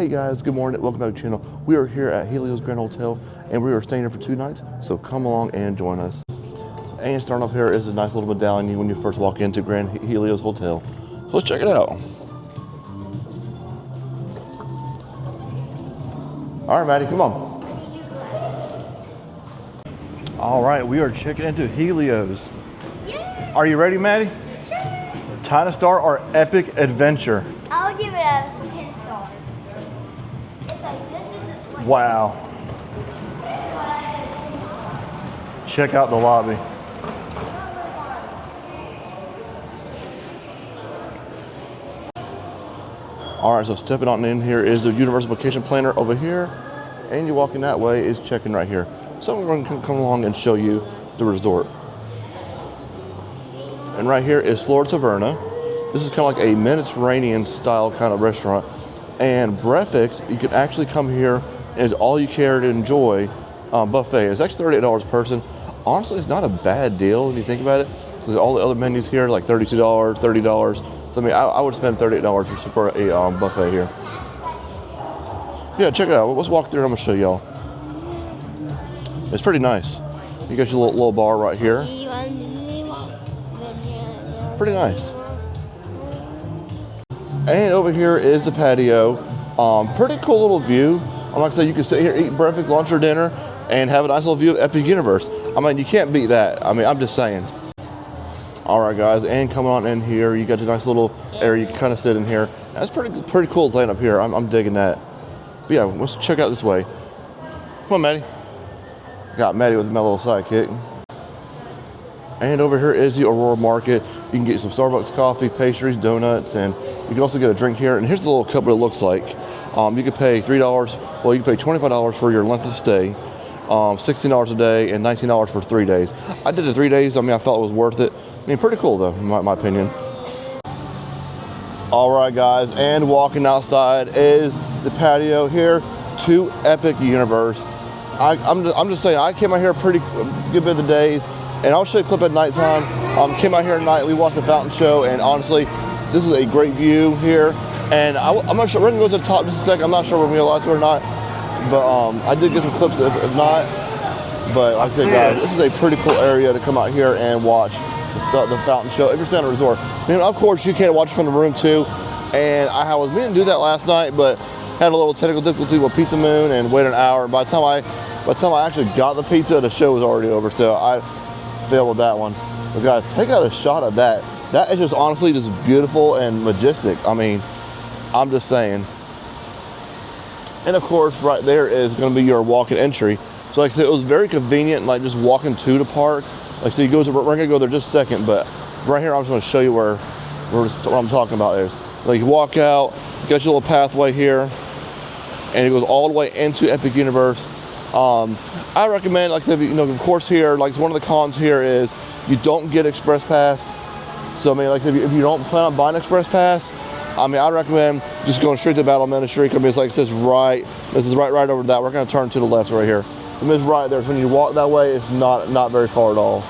Hey guys, good morning. Welcome back to the channel. We are here at Helios Grand Hotel and we are staying here for 2 nights. So come along and join us. And starting off here is a nice little medallion when you first walk into Grand Helios Hotel. So let's check it out. All right, Maddie, come on. All right, we are checking into Helios. Yeah. Are you ready, Maddie? Sure. Time to start our epic adventure. I'll give it a 10 star. It's like this is like Wow. Check out the lobby. All right, so stepping on in here is the Universal Vacation Planner over here, and you walking that way is check-in right here. So we're going to come along and show you the resort. And right here is Flora Taverna. This is kind of like a Mediterranean style kind of restaurant. And breakfast, you can actually come here and it's all you care to enjoy buffet. It's actually $38 a person. Honestly, it's not a bad deal when you think about it. Because all the other menus here are like $32, $30. So I mean, I would spend $38 for a buffet here. Yeah, check it out. Let's walk through and I'm gonna show y'all. It's pretty nice. You got your little bar right here. Pretty nice. And over here is the patio. Pretty cool little view. Like I said, you can sit here, eat breakfast, lunch, or dinner, and have a nice little view of Epic Universe. I mean, you can't beat that. I mean, I'm just saying. All right, guys, and coming on in here, you got a nice little area you can kind of sit in here. That's pretty cool thing up here. I'm digging that. But yeah, let's check out this way. Come on, Maddie. Got Maddie with my little sidekick. And over here is the Aurora Market. You can get some Starbucks coffee, pastries, donuts, and you can also get a drink here. And here's the little cup what it looks like. You could pay $3, well, you can pay $25 for your length of stay, $16 a day, and $19 for 3 days. I did it 3 days. I mean, I thought it was worth it. I mean, pretty cool though, in my opinion. All right, guys, and walking outside is the patio here to Epic Universe. I'm just saying, I came out here a pretty good bit of the days, and I'll show you a clip at nighttime. Came out here at night, we watched the fountain show, and honestly, this is a great view here. And I'm not sure, we're gonna go to the top in just a second. I'm not sure we're gonna realize it or not, but I did get some clips if not. But like I said, guys, this is a pretty cool area to come out here and watch the fountain show if you're staying at a resort. And of course, you can watch it from the room too. And I was meaning to do that last night, but had a little technical difficulty with Pizza Moon and waited an hour. By the time I actually got the pizza, the show was already over. So I failed with that one. But guys, take out a shot of that. That is just honestly just beautiful and majestic. I mean, I'm just saying. And of course, right there is going to be your walk-in entry. So like I said, it was very convenient, like just walking to the park. Like so, we're going to go there just a second, but right here, I'm just going to show you what I'm talking about is. Like you walk out, you got your little pathway here, and it goes all the way into Epic Universe. I recommend, like I said, of course here, like one of the cons here is you don't get Express Pass. So I mean, like if you don't plan on buying Express Pass, I mean, I recommend just going straight to Battle Ministry. I mean, it's like it says this is right over that. We're going to turn to the left right here. I mean, it's right there. So when you walk that way, it's not very far at all.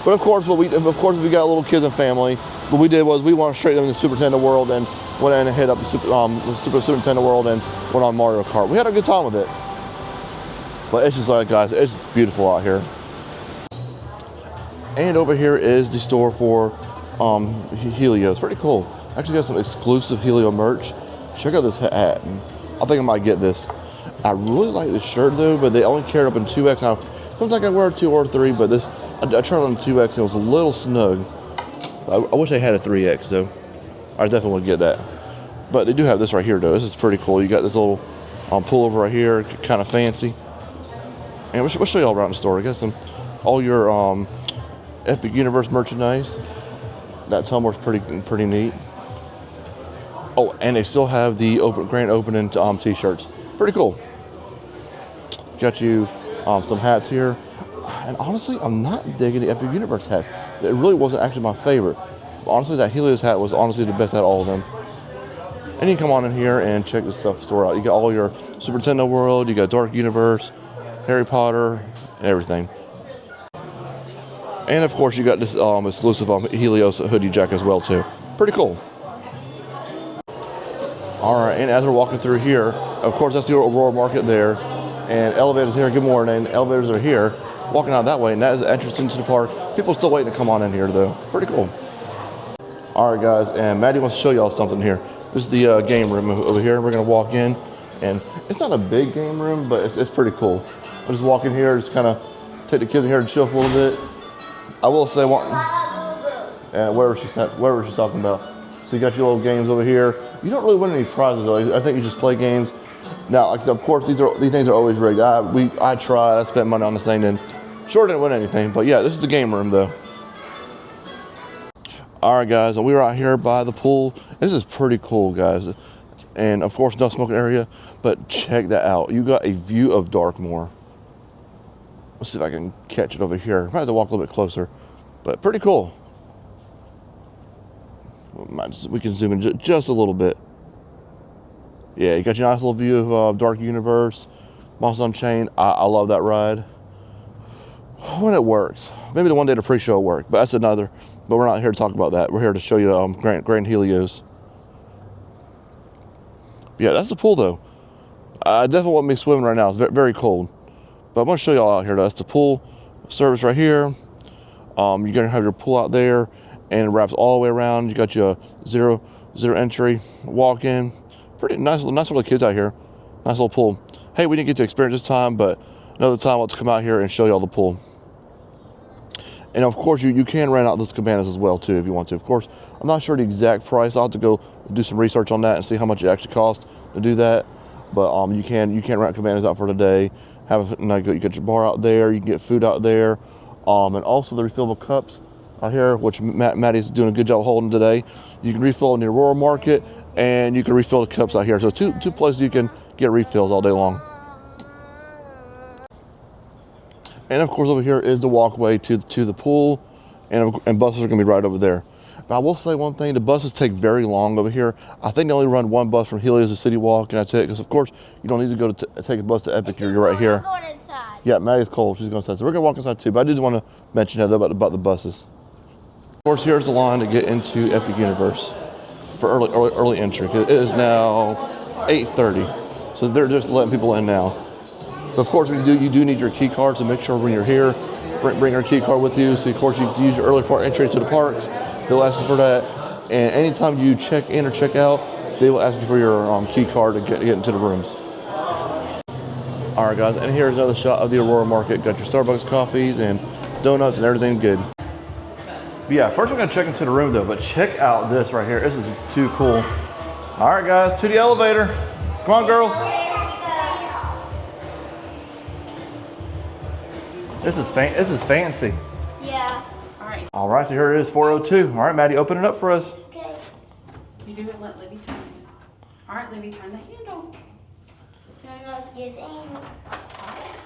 But of course, if we got little kids and family, what we did was we went straight into the Super Nintendo World and went in and hit up the Super Nintendo World and went on Mario Kart. We had a good time with it. But it's just like, guys, it's beautiful out here. And over here is the store for Helios. Pretty cool. Actually got some exclusive Helio merch. Check out this hat. I think I might get this. I really like this shirt though, but they only carry it up in 2X. Now, sometimes I can wear a 2 or 3, but this I tried on 2X and it was a little snug. I wish I had a 3X though. I definitely would get that. But they do have this right here though. This is pretty cool. You got this little pullover right here, kind of fancy. And we'll show you all around the store. I got all your Epic Universe merchandise. That tumbler's pretty neat. Oh, and they still have the grand opening t-shirts. Pretty cool. Got you some hats here. And honestly, I'm not digging the Epic Universe hat. It really wasn't actually my favorite. But honestly, that Helios hat was honestly the best out of all of them. And you can come on in here and check the store out. You got all your Super Nintendo World, you got Dark Universe, Harry Potter, and everything. And of course, you got this exclusive Helios hoodie jacket as well too. Pretty cool. All right, and as we're walking through here, of course, that's the Aurora Market there, and elevators here. Good morning. Elevators are here. Walking out that way, and that is the entrance into the park. People still waiting to come on in here, though. Pretty cool. All right, guys, and Maddie wants to show y'all something here. This is the game room over here. We're gonna walk in, and it's not a big game room, but it's pretty cool. We'll just walk in here, just kind of take the kids in here and chill for a little bit. I will say one. Wherever she's talking about. So you got your little games over here. You don't really win any prizes though. I think you just play games. Now, of course, these things are always rigged. I tried. I spent money on this thing, and sure didn't win anything. But yeah, this is the game room though. All right, guys, and we were out here by the pool. This is pretty cool, guys. And of course, no smoking area. But check that out. You got a view of Darkmoor. Let's see if I can catch it over here. I might have to walk a little bit closer, but pretty cool. We can zoom in just a little bit. Yeah, you got your nice little view of Dark Universe, Monsters Unchained. I love that ride. When it works. Maybe the one day the pre-show will work, but that's another. But we're not here to talk about that. We're here to show you Grand Helios. Yeah, that's the pool though. I definitely want me swimming right now. It's very, very cold. But I'm going to show y'all out here. That's the pool service right here. You're going to have your pool out there, and it wraps all the way around. You got your zero entry, walk in. Pretty nice little kids out here. Nice little pool. Hey, we didn't get to experience this time, but another time I'll come out here and show y'all the pool. And of course, you can rent out those cabanas as well too if you want to. Of course, I'm not sure the exact price. I'll have to go do some research on that and see how much it actually costs to do that. But you can rent cabanas out for the day. You get your bar out there. You can get food out there, and also the refillable cups out here, which Maddie's doing a good job holding today. You can refill in the Aurora Market, and you can refill the cups out here. So two places you can get refills all day long. And of course, over here is the walkway to the pool, and buses are going to be right over there. But I will say one thing: the buses take very long over here. I think they only run one bus from Helios to City Walk, and that's it. Because of course, you don't need to go to take a bus to Epic. You're right here. We're going inside. Yeah, Maddie's cold. She's going inside. So we're going to walk inside too. But I did want to mention that though about the buses. Of course, here's the line to get into Epic Universe for early entry. It is now 8:30, so they're just letting people in now. But of course, you do need your key card, so make sure when you're here, bring your key card with you. So of course, you use your early entry to the parks. They'll ask you for that, and anytime you check in or check out, they will ask you for your key card to get into the rooms. All right, guys, and here's another shot of the Aurora Market. Got your Starbucks coffees and donuts and everything good. But yeah, first we're gonna check into the room though, but check out this right here. This is too cool. All right, guys, to the elevator. Come on, girls. This is fancy. Yeah. All right. All right, so here it is, 402. All right, Maddie, open it up for us. Okay. You do it, let Libby turn it. All right, Libby, turn the handle. No, get in.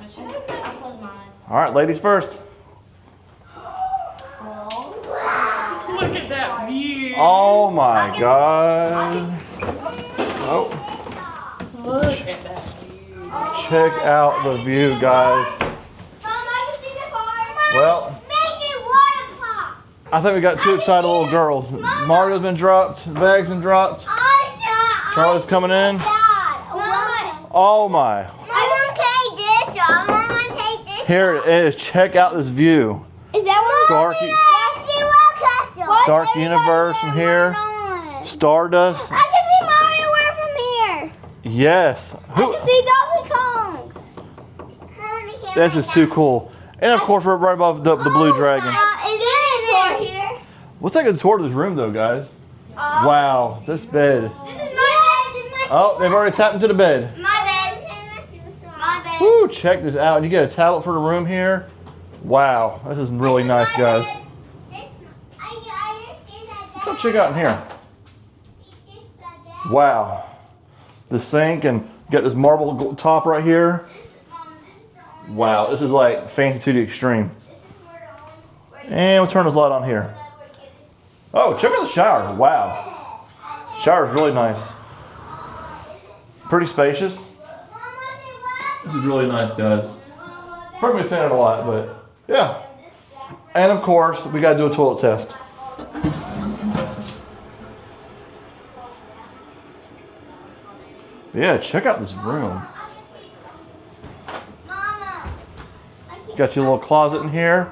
Push it. I'll close my eyes. All right, ladies first. Look at that view. Oh my God. Oh, Look at that view. check out the view, guys. Mom, I can see the car. Well, Make it water pop. I think we got two excited little girls. Mario's been dropped, the bag's been dropped. Charlie's coming in. Oh my. I want to take this. I want to take this. Here it is. Check out this view. Is that Dark, Dark Universe from here. Stardust. I can see Mario from here. Yes. I can see Donkey Kong. This is too cool. And of course, we're right above the Blue Dragon. Is there a door here? We'll take a tour of this room though, guys. Wow, this bed. This is my bed. Oh, they've already tapped into the bed. My bed. My bed. Woo, check this out. And you get a tablet for the room here. Wow, this is really nice, guys. Let's check out in here. Wow. The sink, and you got this marble top right here. Wow, this is like fancy to the extreme. And we'll turn this light on here. Oh, check out the shower. Wow. Shower's really nice. Pretty spacious. This is really nice, guys. Probably saying it a lot, but yeah. And of course, we got to do a toilet test. Yeah, check out this room. Mama. Got your little closet in here.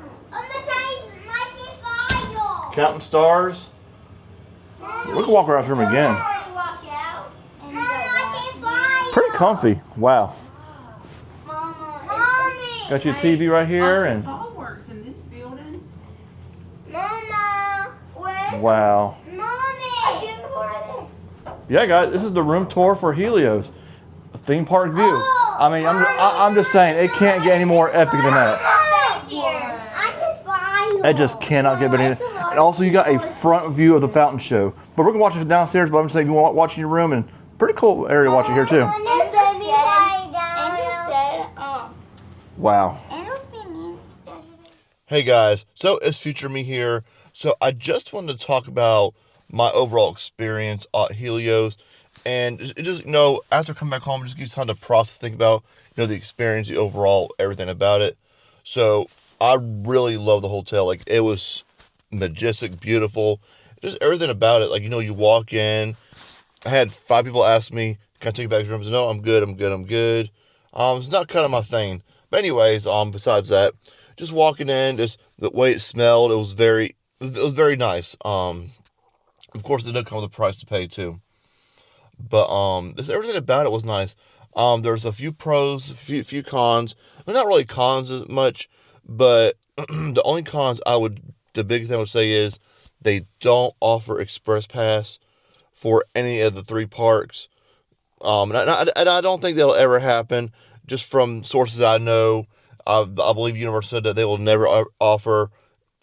Counting stars. We can walk around this room again. Pretty comfy. Wow. Got your TV right here and all works in this building. Mama, where? wow. Mommy. Yeah, guys, this is the room tour for Helios, a theme park view. I mean, I'm just saying it can't get any more epic than that. It just cannot get better. And also, you got a front view of the fountain show. But we're gonna watch it downstairs. But I'm saying you want to watch in your room, and pretty cool area to watch it here too. Wow. Hey guys, so it's future me here. So I just wanted to talk about my overall experience at Helios, and just after coming back home, just give you time to process, think about the experience, the overall everything about it. So I really love the hotel. Like, it was majestic, beautiful, just everything about it. Like, you walk in. I had 5 people ask me, "Can I take you back to your rooms?" No, I'm good. It's not kind of my thing. But anyways, besides that, just walking in, just the way it smelled, it was very nice. Of course, it did come with a price to pay too. But just everything about it was nice. There's a few pros, a few cons. They're not really cons as much, but the only cons the biggest thing I would say is they don't offer express pass for any of the 3 parks. And I don't think that'll ever happen. Just from sources I know, I believe Universal said that they will never offer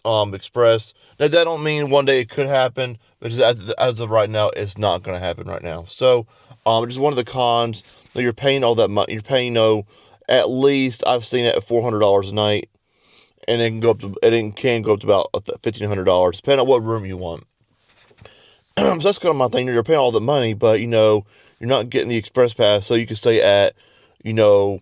express. Now, that don't mean one day it could happen, but just as of right now, it's not going to happen right now. So, just one of the cons that you're paying all that money. You're paying at least, I've seen it at $400 a night, and it can go up to about $1,500 depending on what room you want. So that's kind of my thing. You're paying all the money, but you're not getting the express pass, so you can stay at Royal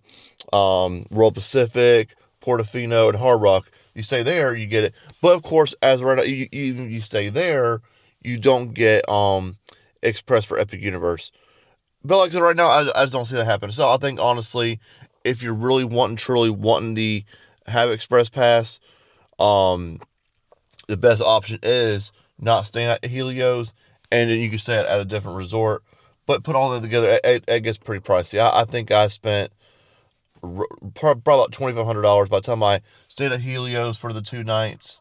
Pacific, Portofino, and Hard Rock. You stay there, you get it. But of course, as right now, even you stay there, you don't get express for Epic Universe. But like I said, right now, I just don't see that happen. So I think, honestly, if you're really truly wanting to have express pass, the best option is not staying at Helios, and then you can stay at a different resort. But put all that together, it gets pretty pricey. I think I spent probably about $2,500 by the time I stayed at Helios for the 2 nights.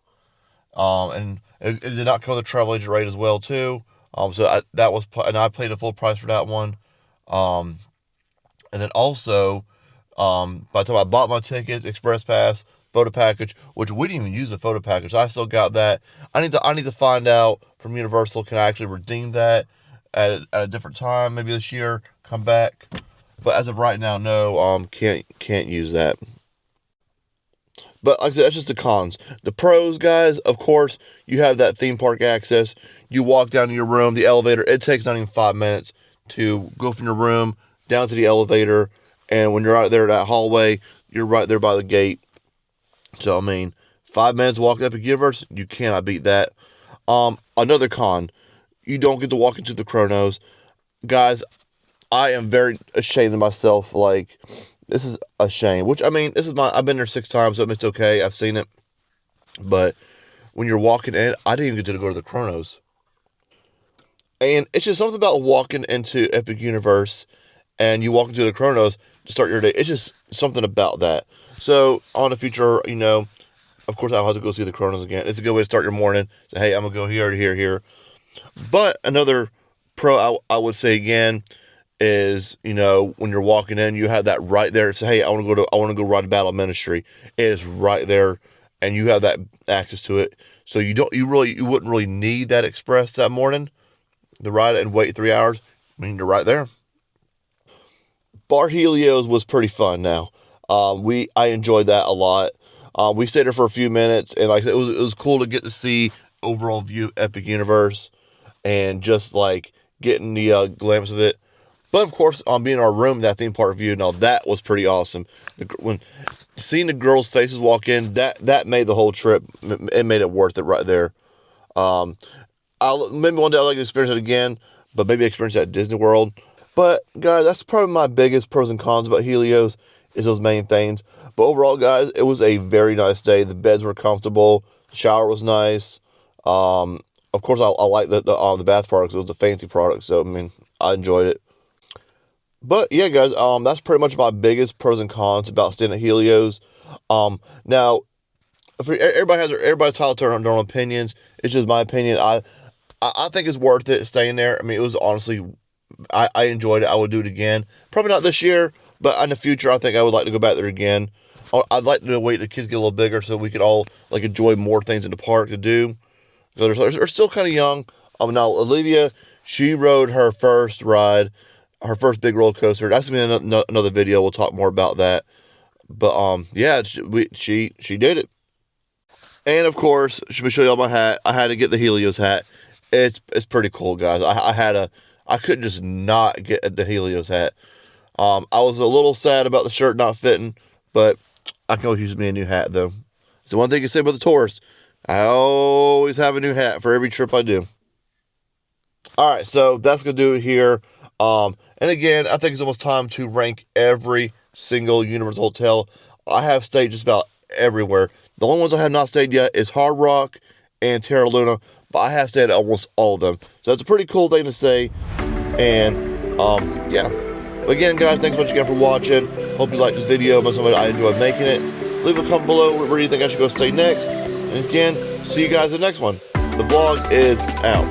And it did not cover the travel agent rate as well too. So I paid a full price for that one. And then also, by the time I bought my tickets, express pass, photo package, which we didn't even use the photo package. I still got that. I need to find out from Universal, can I actually redeem that at a different time, maybe this year, come back. But as of right now, no, can't use that. But like I said, that's just the cons. The pros, guys, of course, you have that theme park access. You walk down to your room, the elevator, it takes not even 5 minutes to go from your room down to the elevator. And when you're out there in that hallway, you're right there by the gate. So, I mean, 5 minutes walk up Epic Universe, you cannot beat that. Another con, you don't get to walk into the Chronos. Guys, I am very ashamed of myself. Like, this is a shame. Which, I mean, I've been there 6 times, so it's okay. I've seen it. But when you're walking in, I didn't even get to go to the Chronos. And it's just something about walking into Epic Universe and you walk into the Chronos to start your day. It's just something about that. So, on the future, of course, I'll have to go see the Chronos again. It's a good way to start your morning. Say, hey, I'm going to go here, here, here. But another pro I would say again is, when you're walking in, you have that right there. Say, hey, I want to go ride the Battle of Ministry. It is right there, and you have that access to it. So you wouldn't really need that express that morning to ride it and wait 3 hours. I mean, you're right there. Bar Helios was pretty fun. Now, I enjoyed that a lot. We stayed there for a few minutes, and it was cool to get to see overall view of Epic Universe, and just like getting the glimpse of it. But of course, being in our room, that theme park view, now that was pretty awesome. When seeing the girls' faces walk in, that made the whole trip. It made it worth it right there. Maybe one day I'd like to experience it again, but maybe experience that at Disney World. But guys, that's probably my biggest pros and cons about Helios is those main things. But overall, guys, it was a very nice day. The beds were comfortable. The shower was nice. Of course, I like the bath products. It was a fancy product, so I mean, I enjoyed it. But yeah, guys, that's pretty much my biggest pros and cons about staying at Helios. Now, everybody's entitled to their own opinions. It's just my opinion. I think it's worth it staying there. I mean, it was honestly, I enjoyed it. I would do it again. Probably not this year, but in the future, I think I would like to go back there again. I'd like to wait till the kids get a little bigger so we could all like enjoy more things in the park to do. They're still kind of young. Now Olivia, she rode her first ride, her first big roller coaster. That's gonna be another video. We'll talk more about that. But yeah, she did it. And of course, let me show y'all my hat. I had to get the Helios hat. It's pretty cool, guys. I couldn't just not get the Helios hat. I was a little sad about the shirt not fitting, but I can always use me a new hat though. It's the one thing you can say about the tourist. I always have a new hat for every trip I do. All right, so that's gonna do it here. And again, I think it's almost time to rank every single Universal hotel. I have stayed just about everywhere. The only ones I have not stayed yet is Hard Rock and Terra Luna, but I have stayed at almost all of them. So it's a pretty cool thing to say. And yeah. But again, guys, thanks so much again for watching. Hope you liked this video. I enjoyed making it. Leave a comment below where you think I should go stay next. And again, see you guys in the next one. The vlog is out.